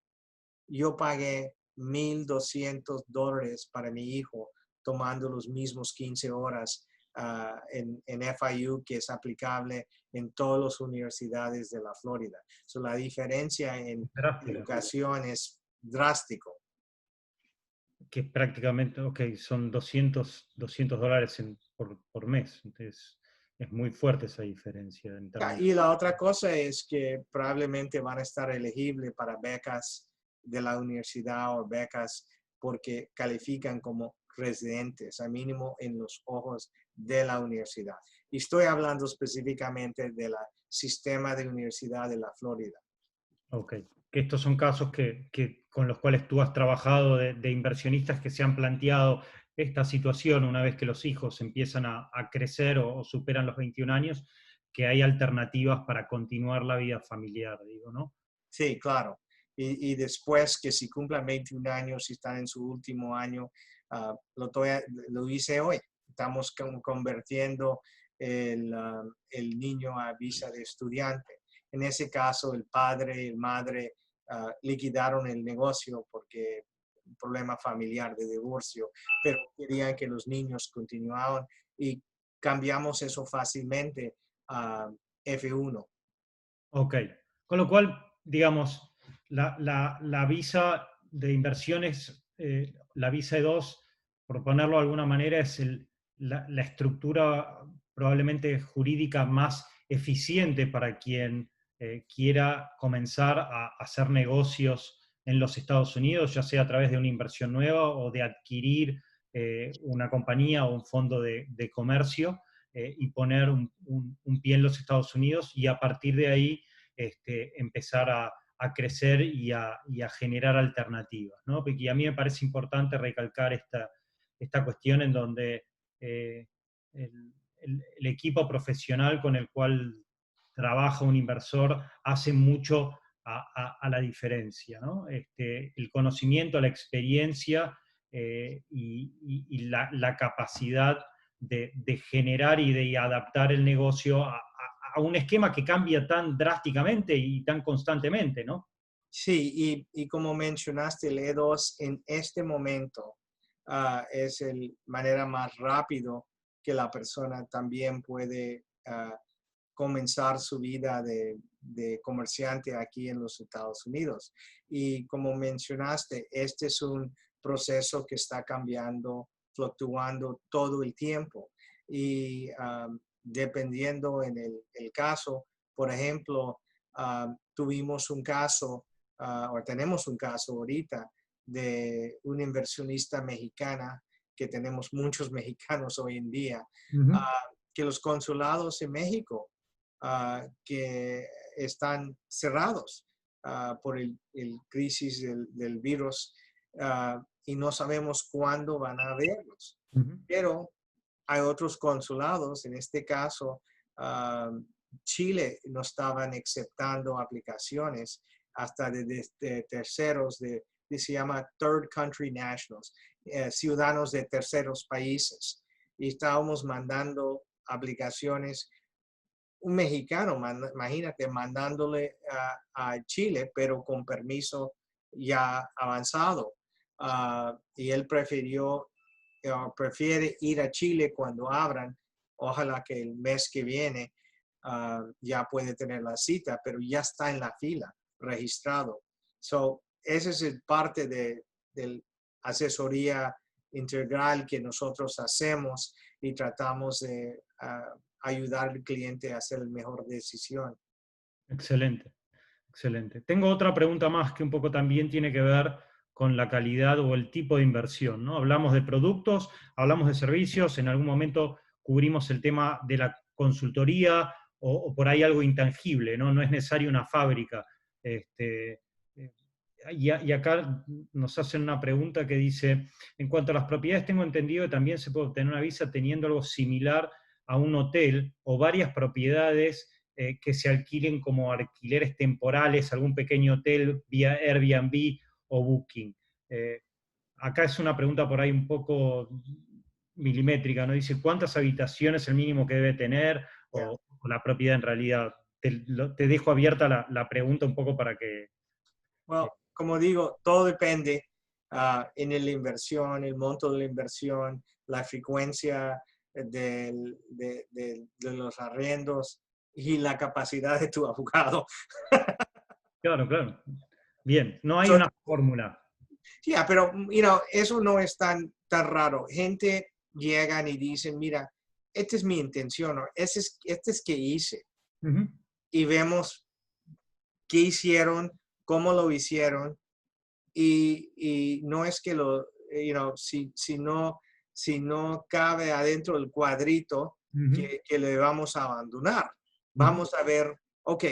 Yo pagué $1,200 para mi hijo tomando los mismos 15 horas en FIU, que es aplicable en todas las universidades de la Florida. So, la diferencia en educación es drástico. Que prácticamente, ok, son $200 por mes. Entonces, es muy fuerte esa diferencia. En términos. Y la otra cosa es que probablemente van a estar elegibles para becas de la universidad o becas porque califican como residentes, al mínimo en los ojos de la universidad. Y estoy hablando específicamente del sistema de universidad de la Florida. Ok, que estos son casos con los cuales tú has trabajado de inversionistas que se han planteado esta situación una vez que los hijos empiezan a crecer o superan los 21 años, que hay alternativas para continuar la vida familiar, digo, ¿no? Sí, claro. Y después que si cumplan 21 años, si están en su último año, lo hice hoy. Estamos convirtiendo el niño a visa de estudiante. En ese caso, el padre y madre liquidaron el negocio porque un problema familiar de divorcio, pero querían que los niños continuaban y cambiamos eso fácilmente a F1. Ok, con lo cual, digamos, la visa de inversiones, la visa E2, por ponerlo de alguna manera, es la estructura probablemente jurídica más eficiente para quien quiera comenzar a hacer negocios en los Estados Unidos, ya sea a través de una inversión nueva o de adquirir una compañía o un fondo de comercio. Y poner un pie en los Estados Unidos y a partir de ahí empezar a crecer y a generar alternativas, ¿no? Porque a mí me parece importante recalcar esta cuestión en donde el equipo profesional con el cual trabaja un inversor hace mucho a la diferencia, ¿no? El conocimiento, la experiencia y la capacidad de generar y de adaptar el negocio a un esquema que cambia tan drásticamente y tan constantemente, ¿no? Sí, y como mencionaste, el E2 en este momento es la manera más rápido que la persona también puede comenzar su vida de comerciante aquí en los Estados Unidos. Y como mencionaste, este es un proceso que está cambiando, fluctuando todo el tiempo. Y dependiendo en el caso, por ejemplo, tuvimos un caso, o tenemos un caso ahorita de una inversionista mexicana, que tenemos muchos mexicanos hoy en día, que los consulados en México que están cerrados por el crisis del virus y no sabemos cuándo van a abrirlos. Pero hay otros consulados, en este caso, Chile no estaban aceptando aplicaciones hasta de terceros, se llama Third Country Nationals, ciudadanos de terceros países. Y estábamos mandando aplicaciones, un mexicano, imagínate, mandándole a Chile, pero con permiso ya avanzado. Y él prefiere ir a Chile cuando abran. Ojalá que el mes que viene ya puede tener la cita, pero ya está en la fila, registrado. So, esa es parte de asesoría integral que nosotros hacemos y tratamos de ayudar al cliente a hacer la mejor decisión. Excelente, excelente. Tengo otra pregunta más que un poco también tiene que ver con la calidad o el tipo de inversión, ¿no? Hablamos de productos, hablamos de servicios, en algún momento cubrimos el tema de la consultoría o por ahí algo intangible, ¿no? No es necesario una fábrica. Y acá nos hacen una pregunta que dice, en cuanto a las propiedades, tengo entendido que también se puede obtener una visa teniendo algo similar a un hotel o varias propiedades que se alquilen como alquileres temporales, algún pequeño hotel vía Airbnb o Booking. Acá es una pregunta por ahí un poco milimétrica, ¿no? Dice, ¿cuántas habitaciones es el mínimo que debe tener o la propiedad en realidad? Te dejo abierta la pregunta un poco para que... Well, como digo, todo depende en la inversión, el monto de la inversión, la frecuencia de los arrendos y la capacidad de tu abogado. Claro, claro. Bien, no hay So, una fórmula. yeah, pero eso no es tan raro. Gente llegan y dicen, mira, esta es mi intención, ¿no? Este es que hice. Uh-huh. Y vemos qué hicieron, cómo lo hicieron, y no es que si no cabe adentro del cuadrito, Uh-huh. que le vamos a abandonar. Uh-huh. Vamos a ver, ok,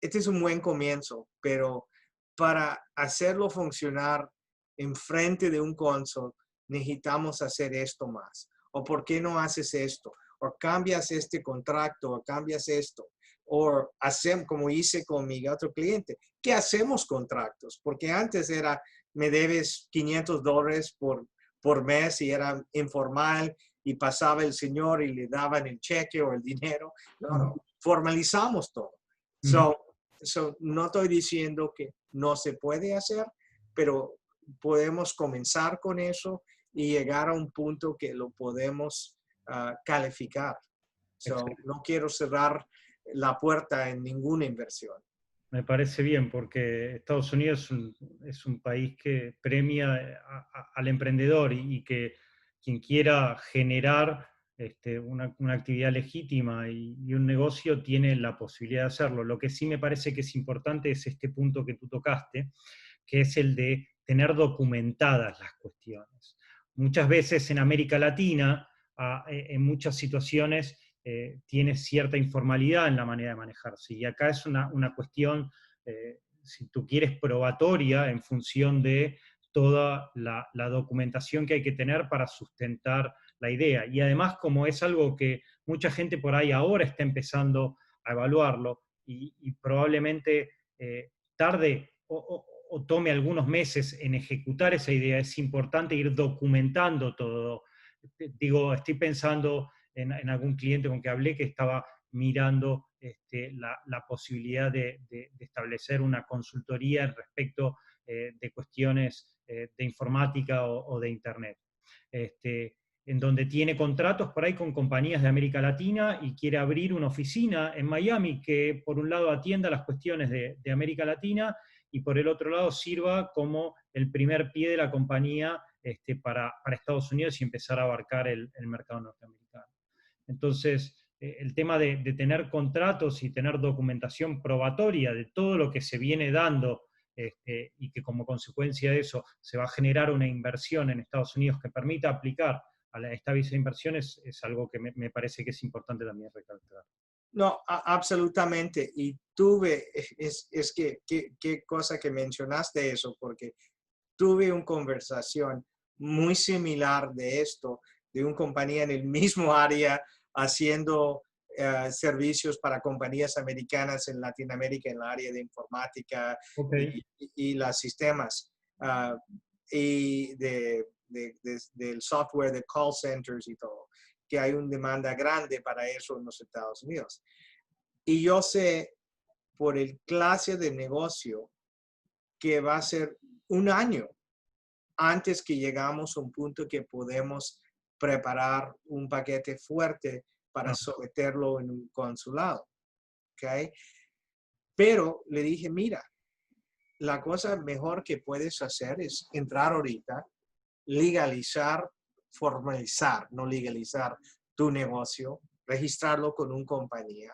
este es un buen comienzo, pero para hacerlo funcionar enfrente de un cónsul, necesitamos hacer esto más. ¿O por qué no haces esto? ¿O cambias este contrato? ¿O cambias esto? O hacemos, como hice con mi otro cliente, ¿qué hacemos contratos? Porque antes era, me debes $500 por mes y era informal y pasaba el señor y le daban el cheque o el dinero. No, formalizamos todo. No estoy diciendo que no se puede hacer, pero podemos comenzar con eso y llegar a un punto que lo podemos calificar. No quiero cerrar la puerta en ninguna inversión. Me parece bien, porque Estados Unidos es un país que premia al emprendedor y que quien quiera generar una actividad legítima y un negocio tiene la posibilidad de hacerlo. Lo que sí me parece que es importante es este punto que tú tocaste, que es el de tener documentadas las cuestiones. Muchas veces en América Latina, en muchas situaciones, tiene cierta informalidad en la manera de manejarse. Y acá es una cuestión, si tú quieres, probatoria en función de toda la documentación que hay que tener para sustentar la idea. Y además, como es algo que mucha gente por ahí ahora está empezando a evaluarlo y probablemente tarde o tome algunos meses en ejecutar esa idea, es importante ir documentando todo. Digo, estoy pensando en algún cliente con que hablé que estaba mirando la posibilidad de establecer una consultoría respecto de cuestiones de informática o de Internet. En donde tiene contratos por ahí con compañías de América Latina y quiere abrir una oficina en Miami que por un lado atienda las cuestiones de América Latina y por el otro lado sirva como el primer pie de la compañía para Estados Unidos y empezar a abarcar el mercado norteamericano. Entonces, el tema de tener contratos y tener documentación probatoria de todo lo que se viene dando y que como consecuencia de eso se va a generar una inversión en Estados Unidos que permita aplicar a esta visa de inversiones es algo que me parece que es importante también recalcar. No, absolutamente. Y es que, qué cosa que mencionaste eso, porque tuve una conversación muy similar de esto, de una compañía en el mismo área haciendo servicios para compañías americanas en Latinoamérica en el área de informática y los sistemas y del software de call centers y todo, que hay una demanda grande para eso en los Estados Unidos. Y yo sé por el clase de negocio que va a ser un año antes que llegamos a un punto que podemos preparar un paquete fuerte para someterlo en un consulado. ¿Okay? Pero le dije, mira, la cosa mejor que puedes hacer es entrar ahorita, legalizar, formalizar, no legalizar tu negocio, registrarlo con una compañía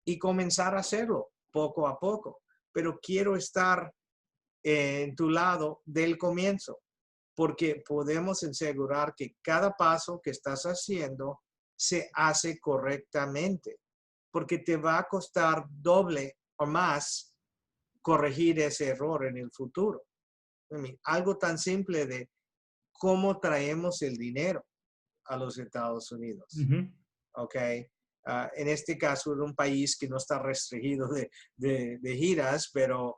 y comenzar a hacerlo poco a poco. Pero quiero estar en tu lado del comienzo, porque podemos asegurar que cada paso que estás haciendo se hace correctamente, porque te va a costar doble o más corregir ese error en el futuro. Algo tan simple de cómo traemos el dinero a los Estados Unidos. ¿Ok? En este caso, en un país que no está restringido de giras, pero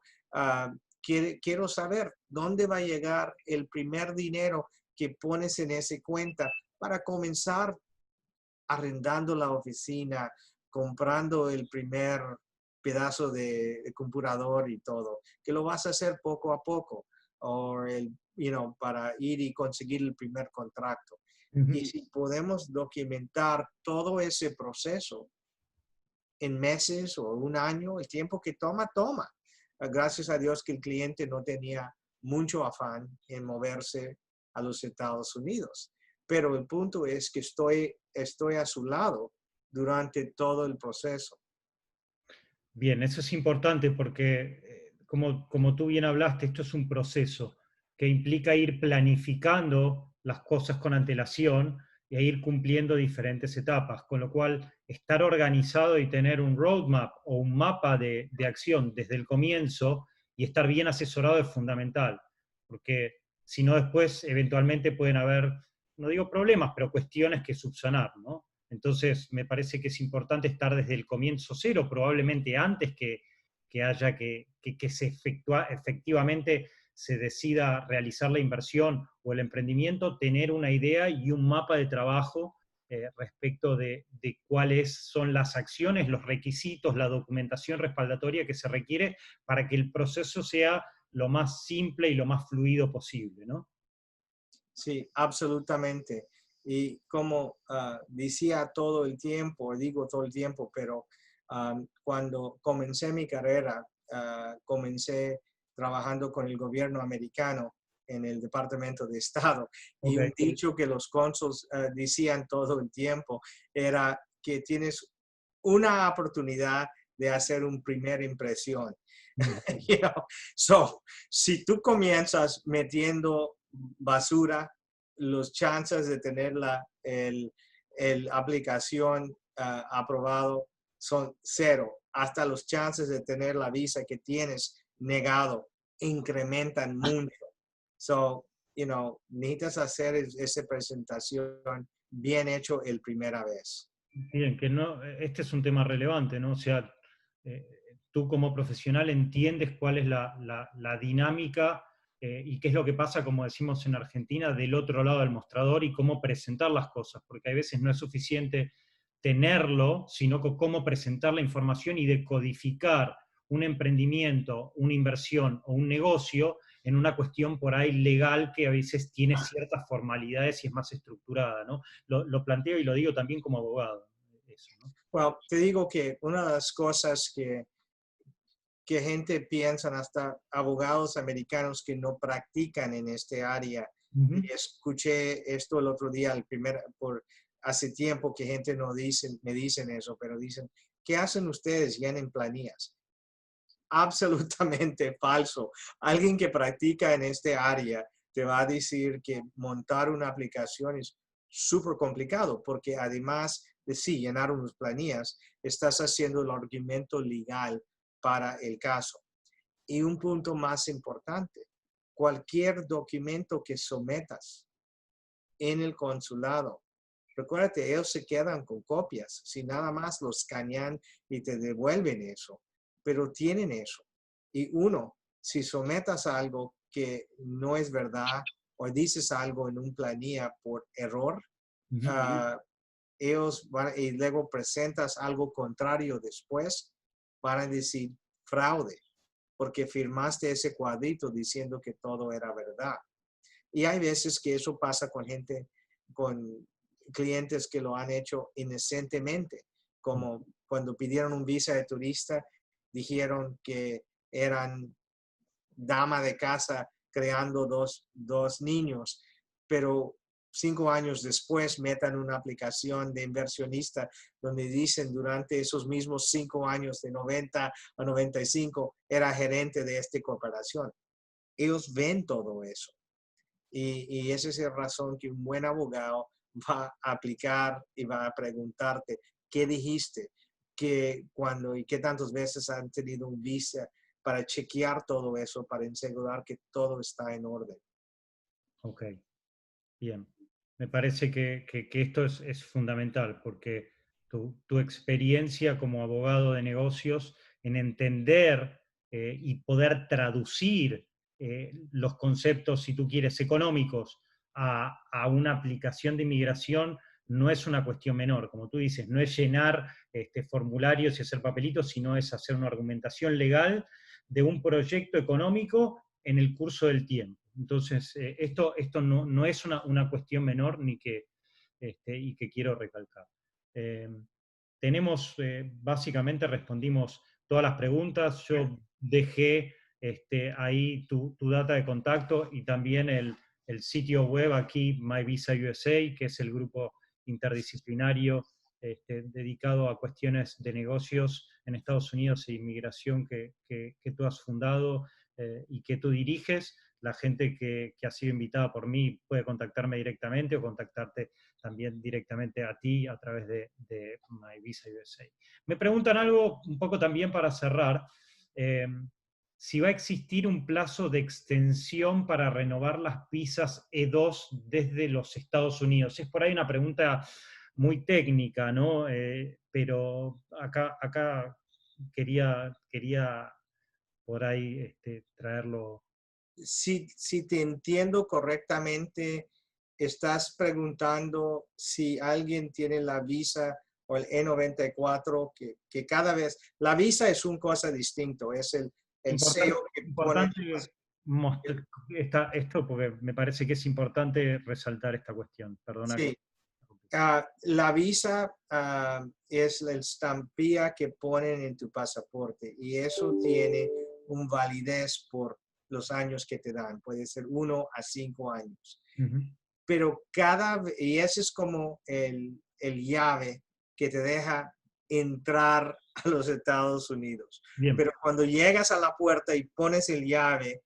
quiero saber dónde va a llegar el primer dinero que pones en esa cuenta para comenzar arrendando la oficina, comprando el primer pedazo de computador y todo, que lo vas a hacer poco a poco, o para ir y conseguir el primer contrato. Y si podemos documentar todo ese proceso en meses o un año, el tiempo que toma. Gracias a Dios que el cliente no tenía mucho afán en moverse a los Estados Unidos. Pero el punto es que estoy a su lado durante todo el proceso. Bien, eso es importante porque, como tú bien hablaste, esto es un proceso que implica ir planificando las cosas con antelación e ir cumpliendo diferentes etapas, con lo cual estar organizado y tener un roadmap o un mapa de acción desde el comienzo y estar bien asesorado es fundamental, porque si no después eventualmente pueden haber, no digo problemas, pero cuestiones que subsanar, ¿no? Entonces, me parece que es importante estar desde el comienzo cero, probablemente antes que haya que se efectivamente se decida realizar la inversión o el emprendimiento, tener una idea y un mapa de trabajo respecto de cuáles son las acciones, los requisitos, la documentación respaldatoria que se requiere para que el proceso sea lo más simple y lo más fluido posible, ¿no? Sí, absolutamente. Y como decía todo el tiempo, digo todo el tiempo, pero cuando comencé mi carrera, comencé trabajando con el gobierno americano en el Departamento de Estado. Y un dicho que los cónsules decían todo el tiempo era que tienes una oportunidad de hacer una primera impresión. So, si tú comienzas metiendo basura, los chances de tener la aplicación aprobado son cero. Hasta los chances de tener la visa que tienes negado incrementan mucho. So, necesitas hacer esa presentación bien hecho el primera vez. Bien, que no, este es un tema relevante, ¿no? O sea, tú como profesional entiendes cuál es la dinámica y qué es lo que pasa, como decimos en Argentina, del otro lado del mostrador y cómo presentar las cosas, porque a veces no es suficiente tenerlo, sino cómo presentar la información y decodificar un emprendimiento, una inversión o un negocio en una cuestión por ahí legal que a veces tiene ciertas formalidades y es más estructurada, ¿no? Lo planteo y lo digo también como abogado. Eso, ¿no? Bueno, te digo que una de las cosas que gente piensa, hasta abogados americanos que no practican en este área. Y escuché esto el otro día, hace tiempo que gente me dicen eso, pero dicen, ¿qué hacen ustedes? Llenen planillas. Absolutamente falso. Alguien que practica en este área te va a decir que montar una aplicación es súper complicado, porque además de llenar unas planillas, estás haciendo el argumento legal para el caso. Y un punto más importante, cualquier documento que sometas en el consulado, recuérdate, ellos se quedan con copias, si nada más los escanean y te devuelven eso, pero tienen eso. Y si sometas algo que no es verdad o dices algo en un planilla por error, ellos y luego presentas algo contrario después, van a decir fraude, porque firmaste ese cuadrito diciendo que todo era verdad. Y hay veces que eso pasa con con clientes que lo han hecho inocentemente, como cuando pidieron un visa de turista, dijeron que eran dama de casa creando dos niños, pero 5 años después metan una aplicación de inversionista donde dicen durante esos mismos 5 años de 90 a 95 era gerente de esta corporación. ellos ven todo eso. Y esa es la razón que un buen abogado va a aplicar y va a preguntarte, ¿qué dijiste? ¿Cuándo y qué tantas veces han tenido un visa para chequear todo eso, para asegurar que todo está en orden? Ok, bien. Me parece que esto es fundamental porque tu experiencia como abogado de negocios en entender y poder traducir los conceptos, si tú quieres, económicos a una aplicación de inmigración no es una cuestión menor. Como tú dices, no es llenar formularios y hacer papelitos, sino es hacer una argumentación legal de un proyecto económico en el curso del tiempo. Entonces, esto no es una cuestión menor y que quiero recalcar. Básicamente respondimos todas las preguntas. Yo dejé ahí tu data de contacto y también el sitio web aquí, My Visa USA, que es el grupo interdisciplinario dedicado a cuestiones de negocios en Estados Unidos e inmigración que tú has fundado y que tú diriges. La gente que ha sido invitada por mí puede contactarme directamente o contactarte también directamente a ti a través de My Visa USA. Me preguntan algo un poco también para cerrar, si va a existir un plazo de extensión para renovar las visas E2 desde los Estados Unidos. Es por ahí una pregunta muy técnica, ¿no? Pero acá quería por ahí traerlo. Si te entiendo correctamente, estás preguntando si alguien tiene la visa o el E94, que cada vez, la visa es una cosa distinta, es el sello que pone. Importante esto porque me parece que es importante resaltar esta cuestión. Perdona. Sí. La visa es la estampilla que ponen en tu pasaporte y eso tiene un validez por los años que te dan. Puede ser 1 a 5 años. Pero y ese es como el llave que te deja entrar a los Estados Unidos. Bien. Pero cuando llegas a la puerta y pones el llave,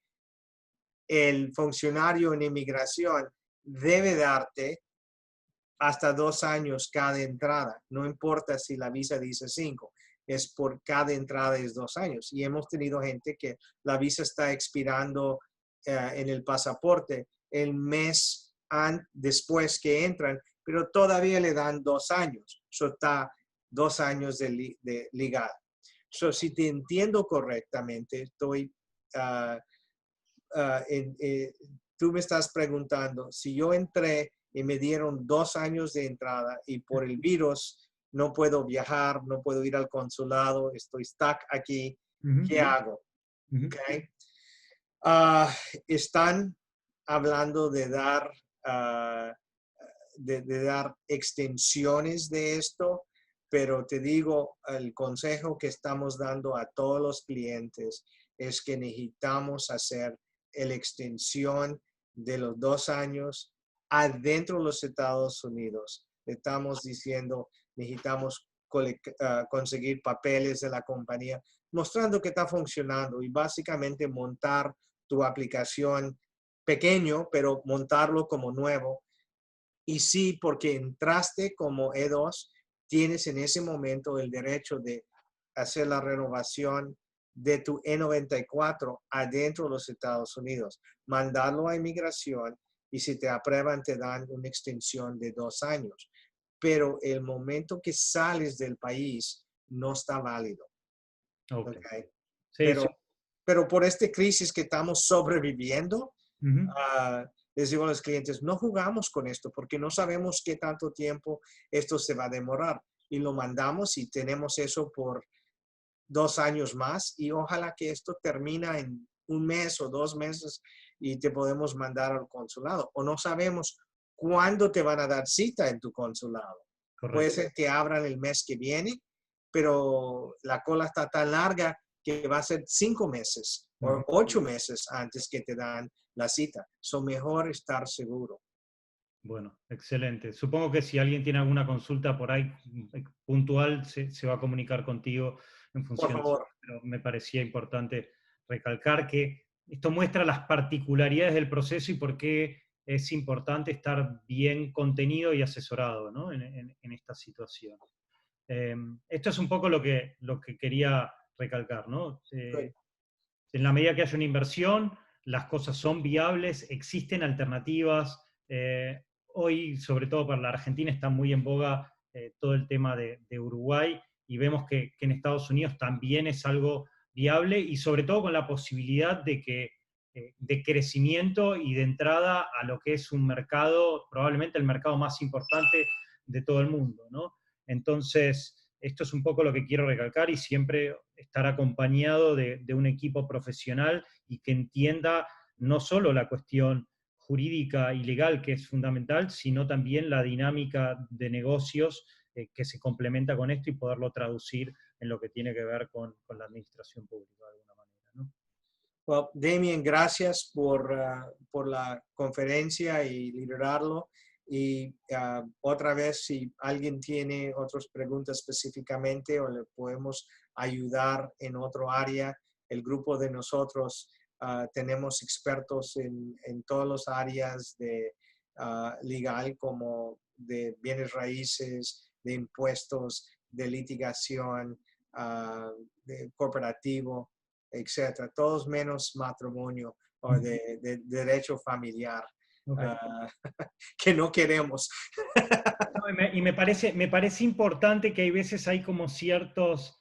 el funcionario en inmigración debe darte hasta 2 años cada entrada. No importa si la visa dice 5, es por cada entrada es 2 años. Y hemos tenido gente que la visa está expirando en el pasaporte el mes después que entran, pero todavía le dan 2 años. Eso está 2 años de legal. Si te entiendo correctamente, tú me estás preguntando si yo entré y me dieron 2 años de entrada y por el virus no puedo viajar, no puedo ir al consulado, estoy stuck aquí, ¿qué hago? Okay. Están hablando de dar extensiones de esto, pero te digo, el consejo que estamos dando a todos los clientes es que necesitamos hacer la extensión de los 2 años adentro de los Estados Unidos. Estamos diciendo, necesitamos conseguir papeles de la compañía, mostrando que está funcionando y básicamente montar tu aplicación pequeño, pero montarlo como nuevo. Y sí, porque entraste como E2, tienes en ese momento el derecho de hacer la renovación de tu E94 adentro de los Estados Unidos, mandarlo a inmigración y si te aprueban te dan una extensión de 2 años. Pero el momento que sales del país no está válido. Okay. Sí, pero por esta crisis que estamos sobreviviendo, uh-huh. Les digo a los clientes, no jugamos con esto porque no sabemos qué tanto tiempo esto se va a demorar. Y lo mandamos y tenemos eso por 2 años más y ojalá que esto termina en 1 mes o 2 meses y te podemos mandar al consulado. O no sabemos cuándo te van a dar cita en tu consulado. Correcto. Puede ser que abran el mes que viene, pero la cola está tan larga que va a ser 5 meses o 8 meses antes que te dan la cita. Es mejor estar seguro. Bueno, excelente. Supongo que si alguien tiene alguna consulta por ahí puntual, se va a comunicar contigo en función. Por favor. Pero me parecía importante recalcar que esto muestra las particularidades del proceso y por qué es importante estar bien contenido y asesorado, ¿no? en esta situación. Esto es un poco lo que quería recalcar, ¿no? En la medida que haya una inversión, las cosas son viables, existen alternativas. Hoy, sobre todo para la Argentina, está muy en boga todo el tema de Uruguay, y vemos que en Estados Unidos también es algo viable, y sobre todo con la posibilidad de crecimiento y de entrada a lo que es un mercado, probablemente el mercado más importante de todo el mundo, ¿no? Entonces, esto es un poco lo que quiero recalcar, y siempre estar acompañado de un equipo profesional y que entienda no solo la cuestión jurídica y legal, que es fundamental, sino también la dinámica de negocios que se complementa con esto, y poderlo traducir en lo que tiene que ver con la administración pública de alguna manera, ¿no? Well, Damien, gracias por la conferencia y liderarlo. Y otra vez, si alguien tiene otras preguntas específicamente o le podemos ayudar en otro área, el grupo de nosotros tenemos expertos en todas las áreas de legal, como de bienes raíces, de impuestos, de litigación, de corporativo, etcétera, todos menos matrimonio o de derecho familiar, Okay. que no queremos. No, y me parece importante que hay veces hay como ciertos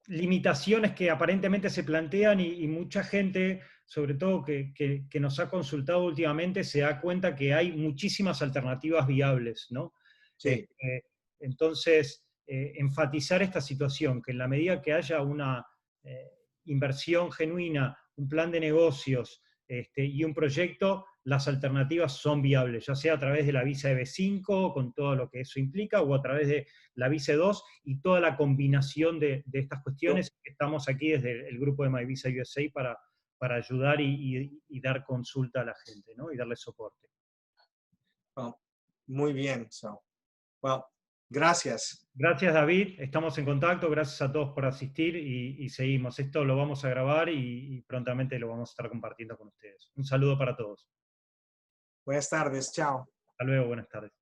limitaciones que aparentemente se plantean, y mucha gente, sobre todo que nos ha consultado últimamente, se da cuenta que hay muchísimas alternativas viables, ¿no? Sí. Entonces, enfatizar esta situación, que en la medida que haya una inversión genuina, un plan de negocios y un proyecto, las alternativas son viables, ya sea a través de la visa EB5, con todo lo que eso implica, o a través de la visa 2 y toda la combinación de estas cuestiones. Estamos aquí desde el grupo de MyVisa USA para ayudar y dar consulta a la gente, ¿no? Y darle soporte. Well, muy bien. Well, gracias. Gracias, David. Estamos en contacto. Gracias a todos por asistir, y seguimos. Esto lo vamos a grabar y prontamente lo vamos a estar compartiendo con ustedes. Un saludo para todos. Buenas tardes. Chao. Hasta luego. Buenas tardes.